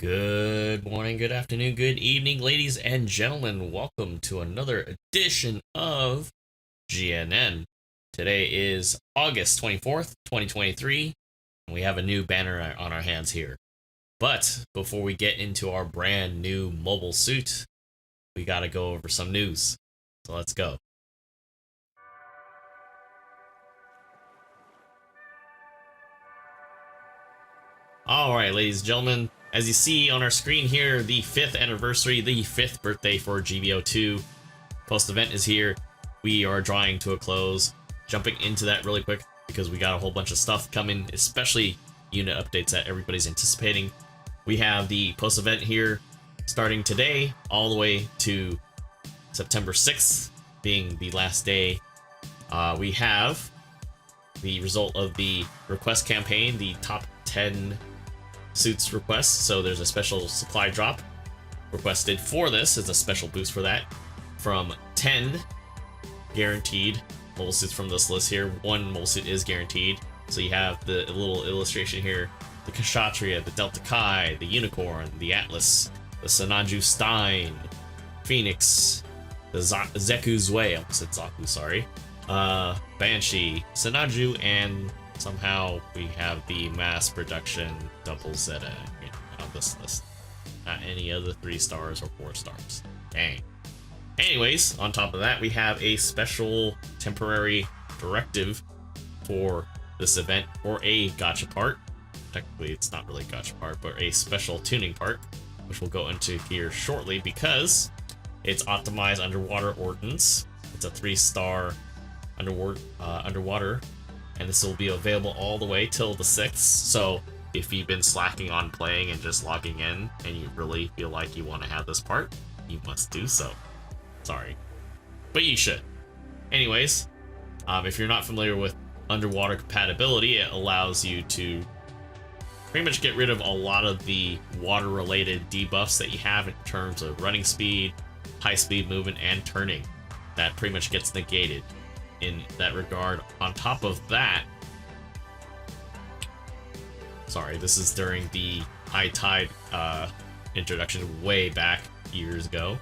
Good morning, good afternoon, good evening, ladies and gentlemen. Welcome to another edition of GNN. Today is August 24th, 2023, and we have a new banner on our hands here. But before we get into our brand new mobile suit, we gotta go over some news. So let's go. Alright, ladies and gentlemen. As you see on our screen here, the 5th anniversary, the 5th birthday for GBO2 post-event is here. We are drawing to a close. Jumping into that really quick because we got a whole bunch of stuff coming, especially unit updates that everybody's anticipating. We have the post-event here starting today all the way to September 6th being the last day. We have the result of the request campaign, the top 10 suits requests. So there's a special supply drop requested for this. It's a special boost for that from 10 guaranteed mobile suits from this list here. One mobile suit is guaranteed. So you have the little illustration here: the Kshatriya, the Delta Kai, the Unicorn, the Atlas, the Sanaju Stein, Phoenix, the Zeku Zue, I almost said Zaku, sorry, Banshee, Sanaju, and somehow we have the mass production double Zeta on this list. Not any other 3 stars or 4 stars. Dang. Anyways, on top of that, we have a special temporary directive for this event, or a gacha part. Technically, it's not really a gacha part, but a special tuning part, which we'll go into here shortly because it's optimized underwater ordnance. It's a 3-star underwater, and this will be available all the way till the 6th. So if you've been slacking on playing and just logging in and you really feel like you want to have this part, you must do so. Sorry, but you should. Anyways, if you're not familiar with underwater compatibility, it allows you to pretty much get rid of a lot of the water related debuffs that you have in terms of running speed, high speed movement, and turning. That pretty much gets negated in that regard. On top of that, sorry, this is during the high tide introduction way back years ago.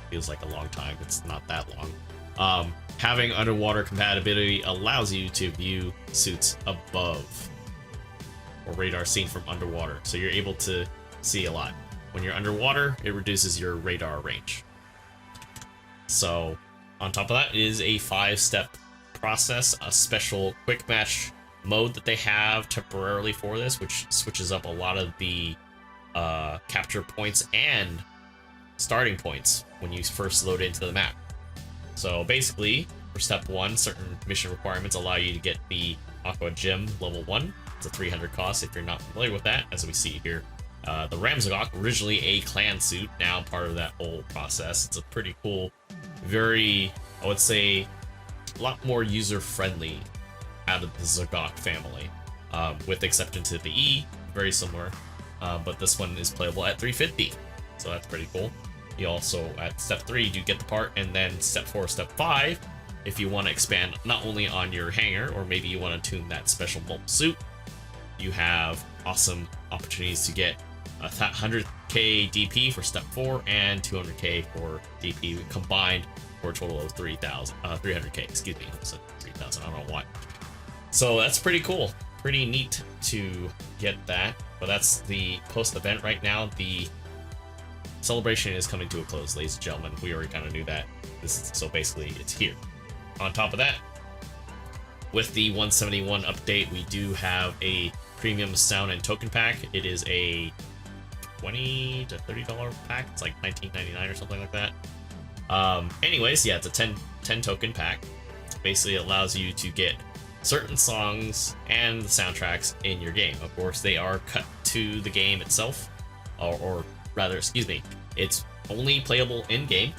Feels like a long time. It's not that long. Having underwater compatibility allows you to view suits above or radar seen from underwater, so you're able to see a lot. When you're underwater, it reduces your radar range. So on top of that is a 5-step process, a special quick match mode that they have temporarily for this, which switches up a lot of the capture points and starting points when you first load into the map. So basically, for step 1, certain mission requirements allow you to get the Aqua Gem level 1. It's a 300 cost if you're not familiar with that, as we see here. The Ramzagok, originally a clan suit, now part of that whole process. It's a pretty cool, very, I would say, a lot more user-friendly out of the Zagok family, with exception to the E, very similar, but this one is playable at 350, so that's pretty cool. You also, at step 3, you get the part, and then step 4, step 5, if you want to expand not only on your hangar, or maybe you want to tune that special mobile suit, you have awesome opportunities to get 100k DP for step 4 and 200k for DP combined for a total of 300k, excuse me, so 3,000, I don't know why. So that's pretty cool, pretty neat to get that, but that's the post-event right now. The celebration is coming to a close, ladies and gentlemen. We already kind of knew that. So basically, it's here. On top of that, with the 171 update, we do have a premium sound and token pack. It is a $20 to $30 pack. It's like $19.99 or something like that. Anyways, yeah, it's a 10 token pack. Basically, it allows you to get certain songs and the soundtracks in your game. Of course, they are cut to the game itself, or rather, excuse me, it's only playable in game.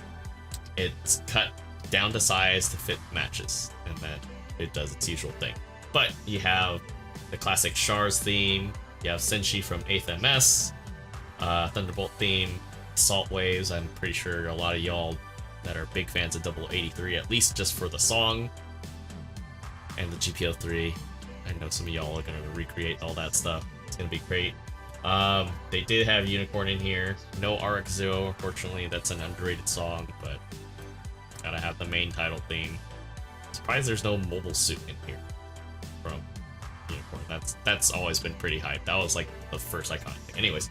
It's cut down to size to fit matches, and then it does its usual thing. But you have the classic Shar's theme, you have Senshi from 8th MS, Thunderbolt theme, Salt Waves. I'm pretty sure a lot of y'all that are big fans of 0083, at least just for the song, and the GBO3. I know some of y'all are going to recreate all that stuff. It's going to be great. They did have Unicorn in here. No RX-0, unfortunately. That's an underrated song, but gotta have the main title theme. Surprised there's no mobile suit in here from Unicorn. That's always been pretty hype. That was like the first iconic thing. Anyways,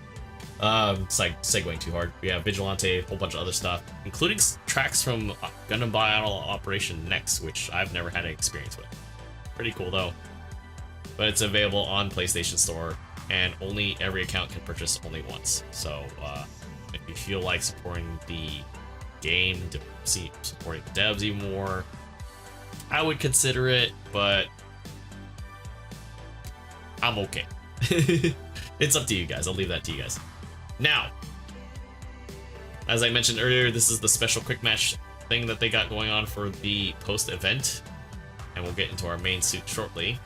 it's like segueing too hard. We have Vigilante, a whole bunch of other stuff, including tracks from Gundam Battle Operation Next, which I've never had an experience with. Pretty cool though. But it's available on PlayStation Store, and only every account can purchase only once. So if you feel like supporting the game, to see supporting the devs even more, I would consider it, but I'm okay. It's up to you guys. I'll leave that to you guys. Now, as I mentioned earlier, this is the special quick match thing that they got going on for the post-event, and we'll get into our main suit shortly.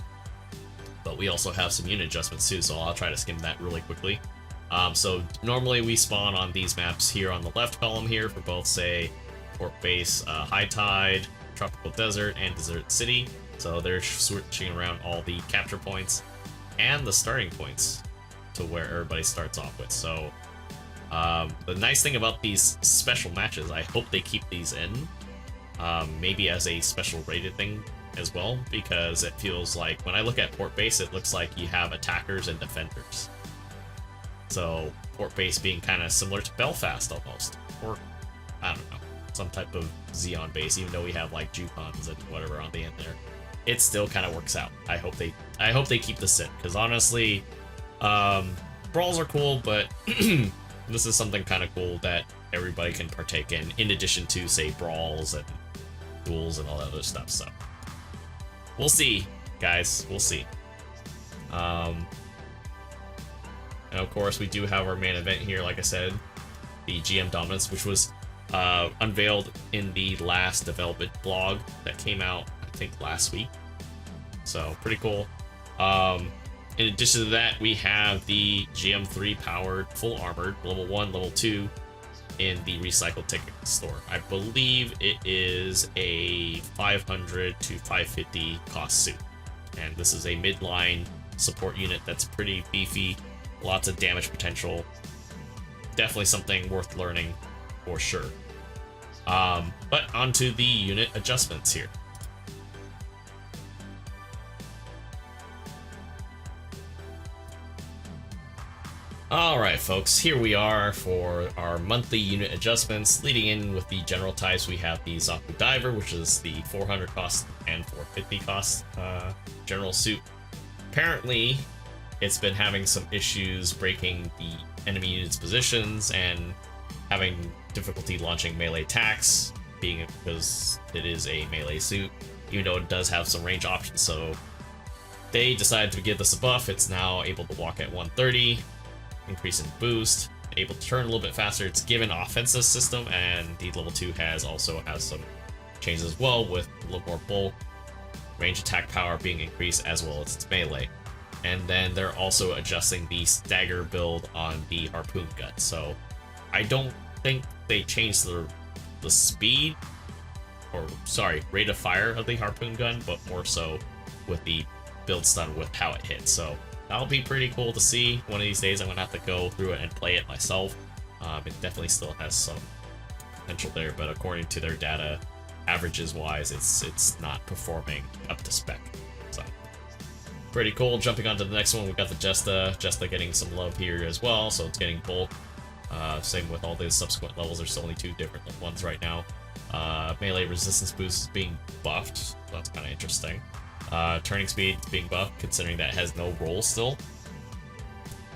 But we also have some unit adjustments too, so I'll try to skim that really quickly. So normally we spawn on these maps here on the left column here for both, say, Port Base, High Tide, Tropical Desert, and Desert City. So they're switching around all the capture points and the starting points to where everybody starts off with. So the nice thing about these special matches, I hope they keep these in, maybe as a special rated thing as well, because it feels like when I look at Port Base, it looks like you have attackers and defenders. So Port Base being kind of similar to Belfast almost, or I don't know, some type of Xeon base, even though we have like Jukons and whatever on the end there. It still kind of works out. I hope they keep this in, because honestly, brawls are cool, but this is something kind of cool that everybody can partake in addition to, say, brawls and duels and all that other stuff. So we'll see, guys. We'll see. And of course, we do have our main event here, like I said, the GM Dominance, which was unveiled in the last development blog that came out, I think, last week. So pretty cool. In addition to that, we have the GM3 powered, full armored, level 1, level 2 in the recycled ticket store. I believe it is a 500 to 550 cost suit. And this is a midline support unit that's pretty beefy, lots of damage potential. Definitely something worth learning for sure. But onto the unit adjustments here. Alright folks, here we are for our monthly unit adjustments. Leading in with the general types, we have the Zaku Diver, which is the 400 cost and 450 cost general suit. Apparently, it's been having some issues breaking the enemy unit's positions and having difficulty launching melee attacks, being because it is a melee suit, even though it does have some range options. So they decided to give this a buff. It's now able to walk at 130. Increase in boost, able to turn a little bit faster. It's given offensive system, and the level 2 also has some changes as well, with a little more bulk, range attack power being increased, as well as its melee. And then they're also adjusting the stagger build on the harpoon gun. So I don't think they changed the speed, or sorry, rate of fire of the harpoon gun, but more so with the build stun with how it hits. So that'll be pretty cool to see. One of these days I'm gonna have to go through it and play it myself. It definitely still has some potential there, but according to their data, averages wise, it's not performing up to spec. So pretty cool. Jumping on to the next one, we've got the Jesta getting some love here as well, so it's getting bulk. Same with all the subsequent levels. There's only 2 different ones right now. Melee resistance boost is being buffed, so that's kind of interesting. Turning speed being buffed, considering that it has no roll still,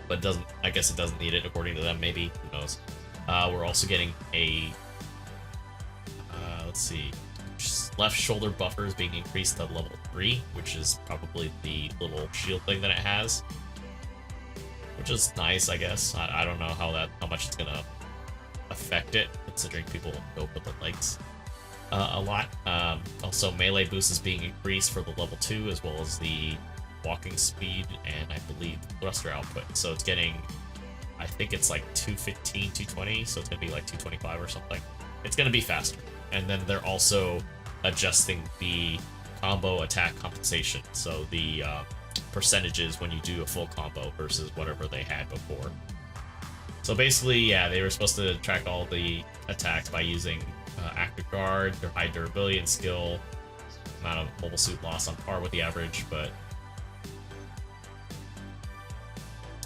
but doesn't. I guess it doesn't need it according to them. Maybe, who knows? We're also getting a let's see, left shoulder buffer is being increased to level 3, which is probably the little shield thing that it has, which is nice, I guess. I don't know how much it's gonna affect it, considering people go for the legs a lot. Also, melee boost is being increased for the level 2, as well as the walking speed and I believe thruster output. So it's getting, I think it's like 215, 220, so it's gonna be like 225 or something. It's gonna be faster. And then they're also adjusting the combo attack compensation. So the percentages when you do a full combo versus whatever they had before. So basically, yeah, they were supposed to track all the attacks by using active guard, their high durability and skill, amount of mobile suit loss on par with the average, but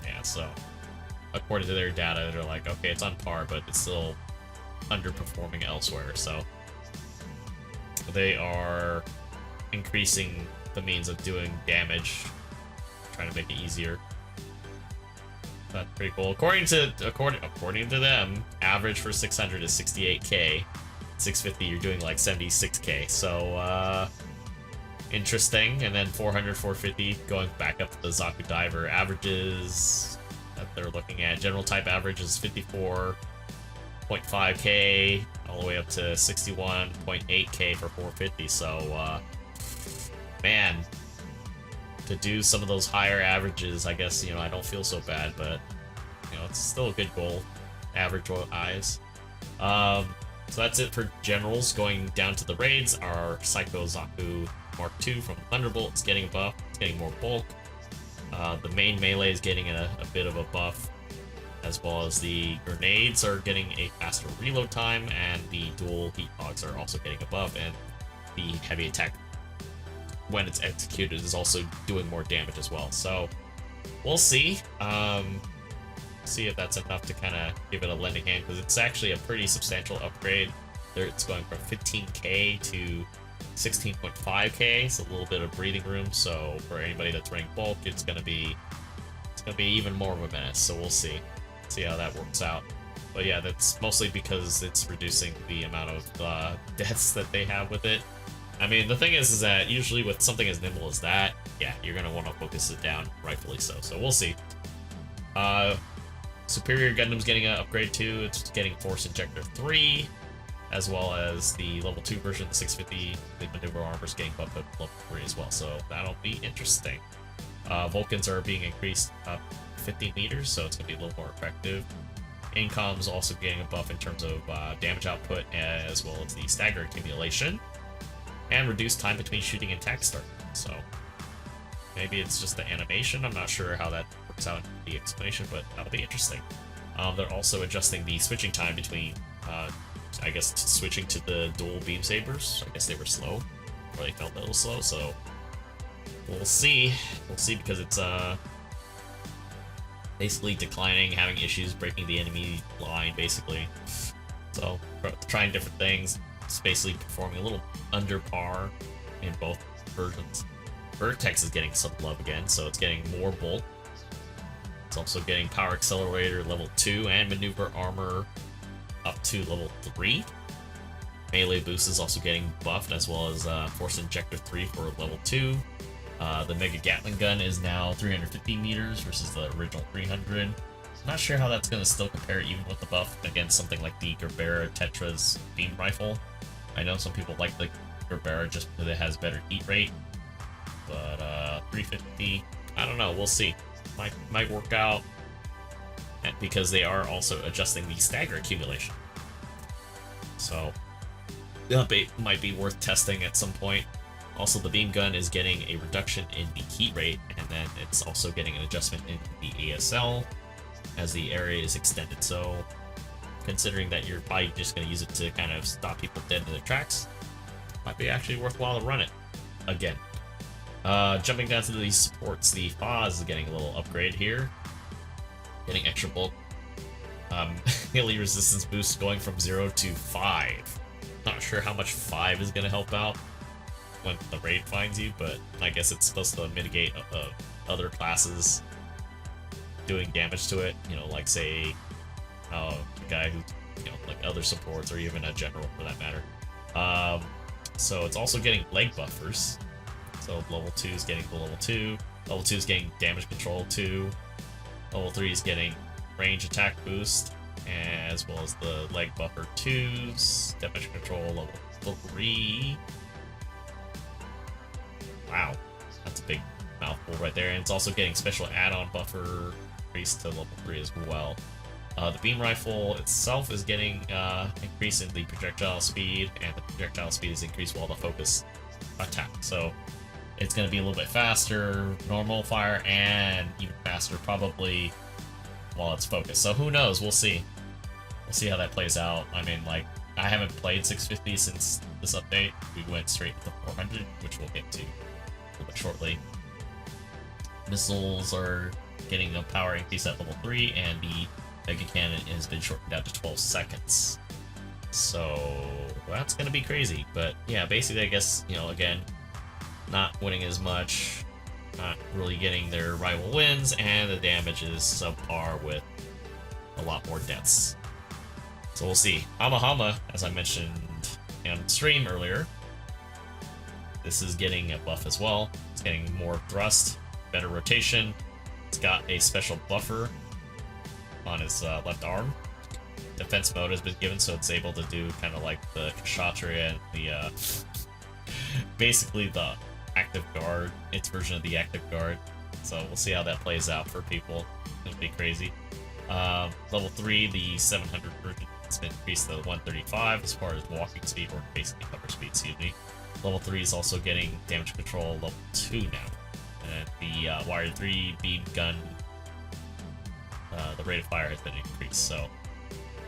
yeah, so according to their data, they're like, okay, it's on par, but it's still underperforming elsewhere, so they are increasing the means of doing damage, trying to make it easier. That's pretty cool. According to them, average for 600 is 68k. 650, you're doing like 76k. So interesting. And then 400, 450, going back up to the Zaku Diver averages that they're looking at. General type average is 54.5k, all the way up to 61.8k for 450. So man, to do some of those higher averages, I guess, you know, I don't feel so bad, but, you know, it's still a good goal, average-wise. So that's it for generals. Going down to the raids, our Psycho Zaku Mark II from Thunderbolt is getting a buff. It's getting more bulk. The main melee is getting a bit of a buff, as well as the grenades are getting a faster reload time, and the dual heat hogs are also getting a buff, and the heavy attack, when it's executed, is also doing more damage as well. So we'll see. See if that's enough to kind of give it a lending hand, because it's actually a pretty substantial upgrade. It's going from 15k to 16.5k. It's a little bit of breathing room. So for anybody that's running bulk, it's gonna be even more of a menace. So we'll see how that works out. But yeah, that's mostly because it's reducing the amount of deaths that they have with it. I mean, the thing is that usually with something as nimble as that, yeah, you're going to want to focus it down, rightfully so. So we'll see. Superior Gundam's getting an upgrade too. It's getting Force Injector 3, as well as the level 2 version, the 650. The maneuver armor's getting buffed at level 3 as well, so that'll be interesting. Vulcans are being increased up 50 meters, so it's going to be a little more effective. Incom's also getting a buff in terms of damage output, as well as the stagger accumulation. And reduced time between shooting and attack start. So maybe it's just the animation. I'm not sure how that works out in the explanation, but that'll be interesting. They're also adjusting the switching time between, I guess, switching to the dual beam sabers. I guess they were slow, or they felt a little slow. So we'll see. We'll see, because it's basically declining, having issues breaking the enemy line, basically. So trying different things. It's basically performing a little under par in both versions. Vertex is getting some love again, so it's getting more bulk. It's also getting Power Accelerator level 2 and Maneuver Armor up to level 3. Melee Boost is also getting buffed, as well as Force Injector 3 for level 2. The Mega Gatling Gun is now 350 meters versus the original 300. I'm not sure how that's going to still compare, even with the buff, against something like the Gerbera Tetra's Beam Rifle. I know some people like the Gerbera just because it has better heat rate, but 350, I don't know, we'll see. Might work out, and because they are also adjusting the stagger accumulation. So it might be worth testing at some point. Also, the beam gun is getting a reduction in the heat rate, and then it's also getting an adjustment in the ASL as the area is extended. So considering that you're probably just going to use it to kind of stop people dead in their tracks, might be actually worthwhile to run it again. Jumping down to these supports, the Faz is getting a little upgrade here, getting extra bulk. Melee resistance boost going from 0 to 5. Not sure how much 5 is going to help out when the raid finds you, but I guess it's supposed to mitigate other classes doing damage to it, you know, like say the guy who, you know, like other supports, or even a general for that matter. So it's also getting leg buffers. So level 2 is getting the level 2. Level 2 is getting damage control 2. Level 3 is getting range attack boost, as well as the leg buffer 2's damage control level 3. Wow, that's a big mouthful right there. And it's also getting special add-on buffer increased to level 3 as well. The beam rifle itself is getting increase in the projectile speed, and the projectile speed is increased while the focus attack. So it's going to be a little bit faster, normal fire, and even faster probably while it's focused. So who knows? We'll see. We'll see how that plays out. I mean, like, I haven't played 650 since this update. We went straight to 400, which we'll get to a little bit shortly. Missiles are getting a power increase at level 3, and the Mega Cannon has been shortened down to 12 seconds. So that's going to be crazy. But yeah, basically, I guess, you know, again, not winning as much, not really getting their rival wins, and the damage is subpar with a lot more deaths. So we'll see. Hama, as I mentioned on stream earlier, this is getting a buff as well. It's getting more thrust, better rotation. It's got a special buffer on his left arm. Defense mode has been given, so it's able to do kind of like the Kshatriya and the basically the active guard, its version of the active guard. So we'll see how that plays out for people. It'll be crazy. Level 3, the 700 version has been increased to 135 as far as walking speed, or basically cover speed, excuse me. Level 3 is also getting damage control level 2 now. And the Wire 3 beam gun, the rate of fire has been increased. So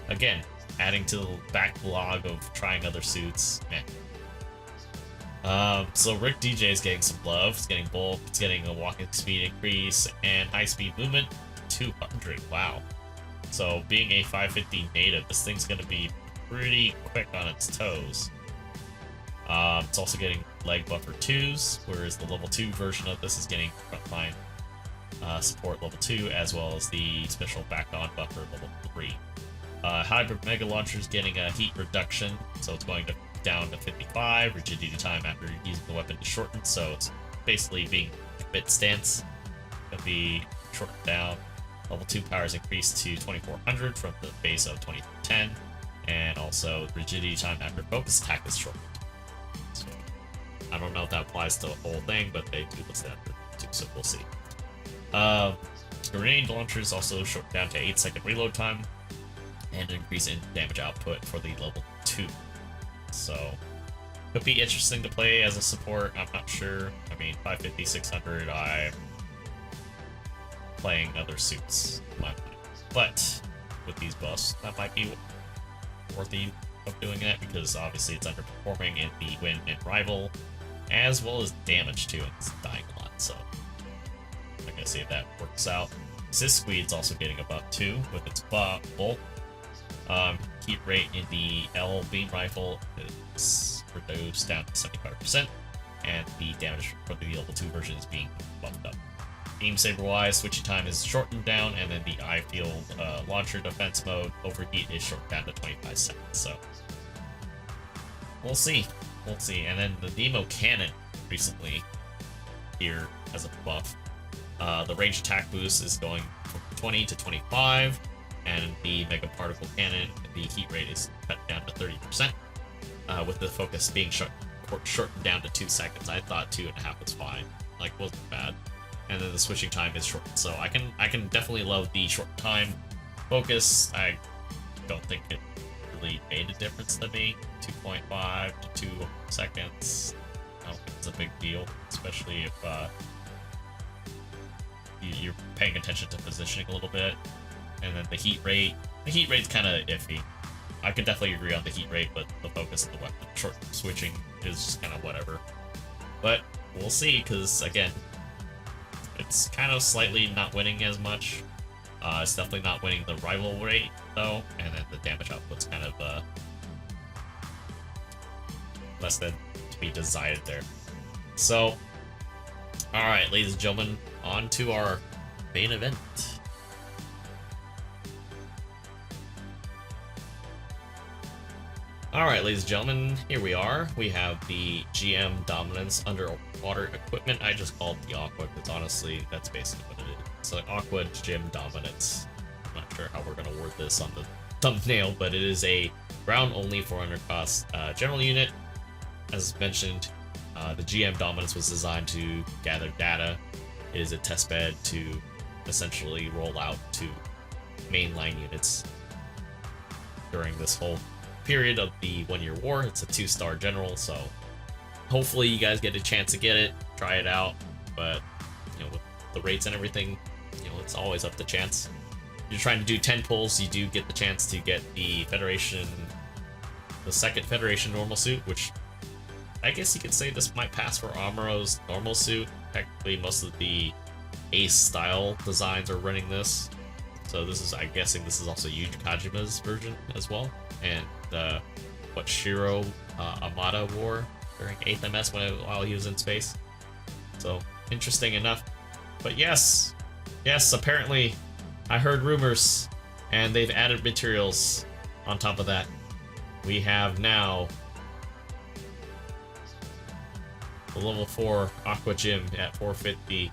again, adding to the backlog of trying other suits. So Rick DJ is getting some love. It's getting bulk, it's getting a walking speed increase, and high speed movement 200. Wow. So being a 550 native, this thing's going to be pretty quick on its toes. It's also getting leg buffer 2s, whereas the level 2 version of this is getting frontline support level 2, as well as the special back on buffer level 3. Hybrid Mega Launcher is getting a heat reduction, so it's going down to 55. Rigidity time after using the weapon is shortened, so it's basically being a bit stance. It'll be shortened down. Level 2 power is increased to 2400 from the base of 2010, and also rigidity time after focus attack is shortened. So I don't know if that applies to the whole thing, but they do list that too, so we'll see. Grenade launcher is also shortened down to 8-second reload time, and an increase in damage output for the level 2. So could be interesting to play as a support. I'm not sure. I mean, 550, 600, I'm playing other suits in my mind. But with these buffs, that might be worthy of doing that, because obviously it's underperforming in the win and rival, as well as damage too, and it's dying a lot. So I'm gonna see if that works out. Sisqueed's also getting a buff too with its bulk. Heat rate in the L beam rifle is reduced down to 75%, and the damage for the level 2 version is being bumped up. Beam saber wise, switching time is shortened down, and then the eye field launcher defense mode overheat is shortened down to 25 seconds. So we'll see. We'll see. And then the Nemo cannon recently here as a buff. The range attack boost is going from 20 to 25. And the Mega Particle Cannon, the heat rate is cut down to 30%, with the focus being shortened down to 2 seconds. I thought 2.5 was fine, like wasn't bad. And then the switching time is shortened, so I can definitely love the short time focus. I don't think it really made a difference to me. 2.5 to 2 seconds, I don't think it's a big deal, especially if you're paying attention to positioning a little bit. And then the heat rate's kind of iffy. I could definitely agree on the heat rate, but the focus of the weapon short switching is just kind of whatever. But we'll see, because again, it's kind of slightly not winning as much. It's definitely not winning the rival rate though, and then the damage output's kind of less than to be desired there. So, all right, ladies and gentlemen, on to our main event. Alright, ladies and gentlemen, here we are. We have the GM Dominance underwater equipment. I just call it the Aqua, because honestly, that's basically what it is. It's like Aqua GM Dominance. I'm not sure how we're going to word this on the thumbnail, but it is a ground-only 400 cost general unit. As mentioned, the GM Dominance was designed to gather data. It is a testbed to essentially roll out to mainline units during this whole period of the 1-year war. It's a 2-star general, so hopefully you guys get a chance to get it. try it out, but with the rates and everything, it's always up to chance. If you're trying to do 10 pulls, you do get the chance to get the second Federation normal suit, which I guess you could say this might pass for Amuro's normal suit. Technically, most of the Ace style designs are running this. So I'm guessing this is also Yuji Kajima's version as well. And what Shiro Amada wore during 8th MS while he was in space. So, interesting enough. But yes, apparently I heard rumors, and they've added materials on top of that. We have now the level 4 Aqua Gym at 450.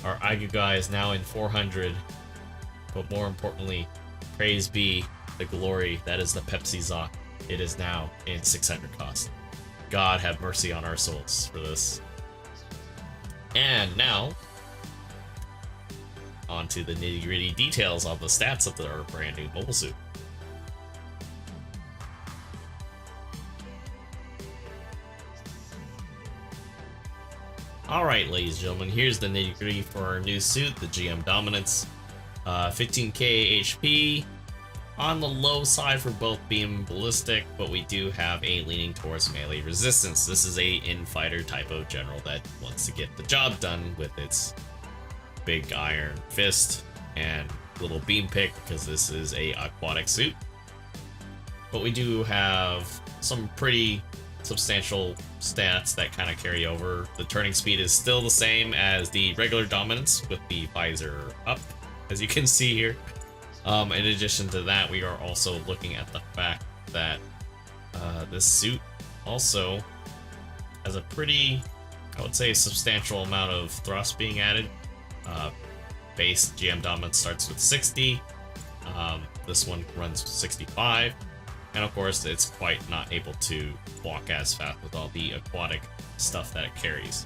Our Aigugai is now in 400. But more importantly, praise be the glory that is the Pepsi Zoc. It is now in 600 cost. God have mercy on our souls for this. And now, on to the nitty-gritty details of the stats of our brand new mobile suit. Alright, ladies and gentlemen, here's the nitty-gritty for our new suit, the GM Dominance. 15k HP, on the low side for both beam and ballistic, but we do have a leaning towards melee resistance. This is a infighter type of general that wants to get the job done with its big iron fist and little beam pick, because this is a aquatic suit. But we do have some pretty substantial stats that kind of carry over. The turning speed is still the same as the regular Dominance with the visor up, as you can see here. In addition to that, we are also looking at the fact that this suit also has a pretty, I would say, substantial amount of thrust being added. Base GM Dominance starts with 60. This one runs 65. And of course, it's quite not able to walk as fast with all the aquatic stuff that it carries.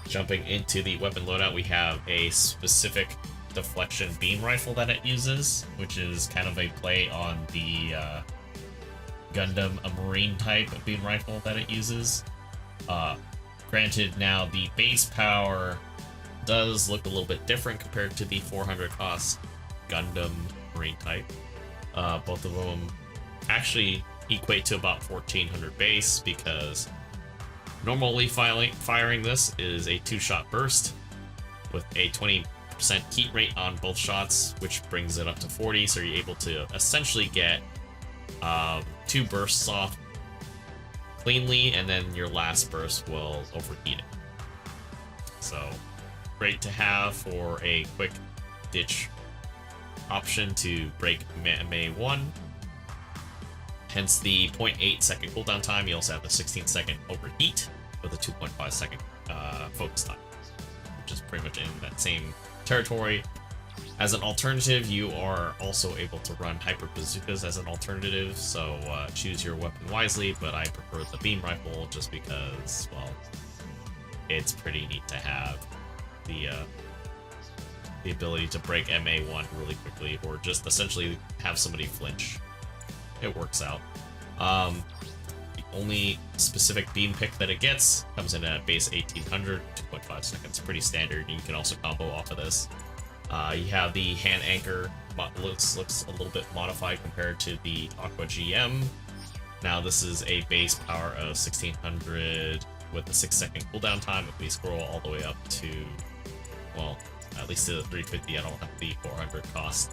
Jumping into the weapon loadout, we have a specific deflection beam rifle that it uses, which is kind of a play on the Gundam Marine type beam rifle that it uses. Granted, now the base power does look a little bit different compared to the 400 cost Gundam Marine type. Both of them actually equate to about 1400 base, because normally firing this is a 2-shot burst with a 20% heat rate on both shots, which brings it up to 40, so you're able to essentially get 2 bursts off cleanly, and then your last burst will overheat it. So great to have for a quick ditch option to break May 1. Hence the 0.8 second cooldown time. You also have the 16-second overheat with a 2.5 second focus time, which is pretty much in that same territory. As an alternative, you are also able to run hyper bazookas as an alternative, so choose your weapon wisely, but I prefer the beam rifle just because, well, it's pretty neat to have the ability to break MA1 really quickly, or just essentially have somebody flinch. It works out. The only specific beam pick that it gets comes in at base 1800, 2.5 seconds, pretty standard. You can also combo off of this. You have the hand anchor, looks a little bit modified compared to the Aqua GM. Now this is a base power of 1600 with a 6-second cooldown time. If we scroll all the way up to, well, at least to the 350, I don't have the 400 cost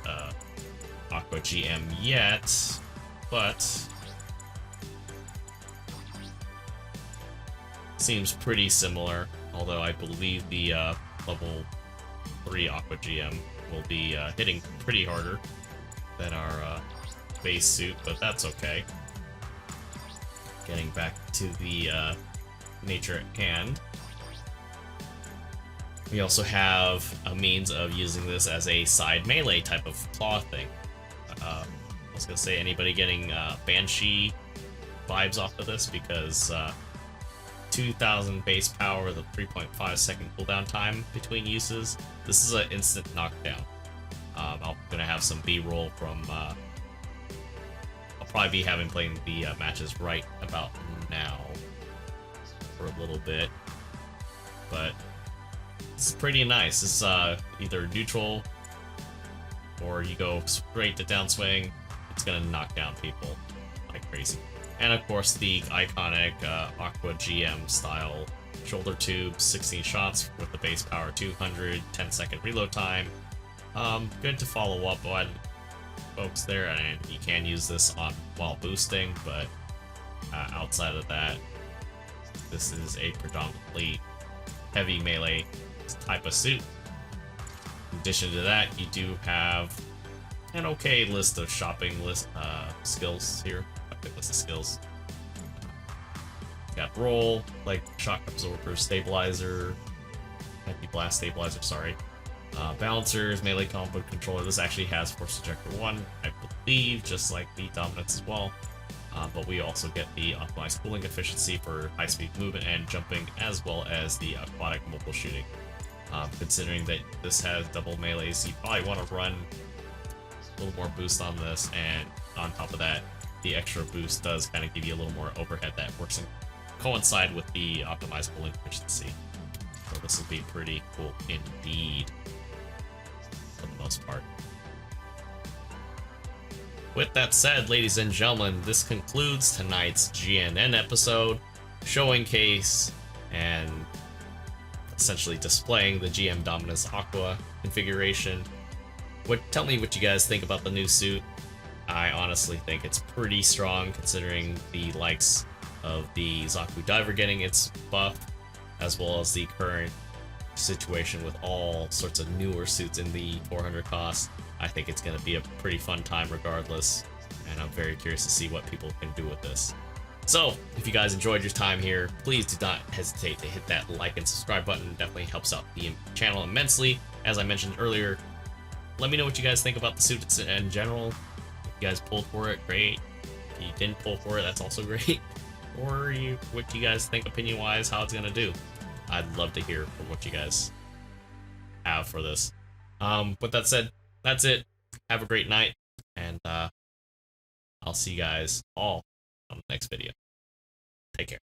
Aqua GM yet, but seems pretty similar, although I believe the level 3 Aqua GM will be hitting pretty harder than our base suit, but that's okay. Getting back to the nature at hand, we also have a means of using this as a side melee type of claw thing. I was gonna say, anybody getting Banshee vibes off of this, because 2000 base power with a 3.5 second cooldown time between uses. This is an instant knockdown. I'm gonna have some B-roll from. I'll probably be playing the matches right about now for a little bit. but it's pretty nice. It's either neutral or you go straight to downswing. It's gonna knock down people like crazy. And of course the iconic Aqua GM style shoulder tube, 16 shots with the base power 200, 10-second reload time. Good to follow up on folks there, and you can use this on while boosting, but outside of that, this is a predominantly heavy melee type of suit. In addition to that, you do have an okay list of skills here. List of skills. Got roll, like shock absorber, stabilizer, anti-blast stabilizer, sorry. Balancers, melee combo controller. This actually has Force Ejector 1, I believe, just like the Dominance as well. But we also get the optimized cooling efficiency for high-speed movement and jumping, as well as the aquatic mobile shooting. Considering that this has double melees, you probably want to run a little more boost on this, and on top of that, the extra boost does kind of give you a little more overhead that works and coincide with the optimized cooling efficiency. So this will be pretty cool indeed, for the most part. With that said, ladies and gentlemen, this concludes tonight's GNN episode, showing case and essentially displaying the GM Dominance Aqua configuration. Tell me what you guys think about the new suit. I honestly think it's pretty strong, considering the likes of the Zaku Diver getting its buff, as well as the current situation with all sorts of newer suits in the 400 cost. I think it's going to be a pretty fun time regardless, and I'm very curious to see what people can do with this. So, if you guys enjoyed your time here, please do not hesitate to hit that like and subscribe button. It definitely helps out the channel immensely. As I mentioned earlier, let me know what you guys think about the suits in general. If you guys pulled for it, great. If you didn't pull for it, that's also great. Or what you guys think opinion-wise, how it's going to do. I'd love to hear from what you guys have for this. With that said, that's it. Have a great night, and I'll see you guys all on the next video. Take care.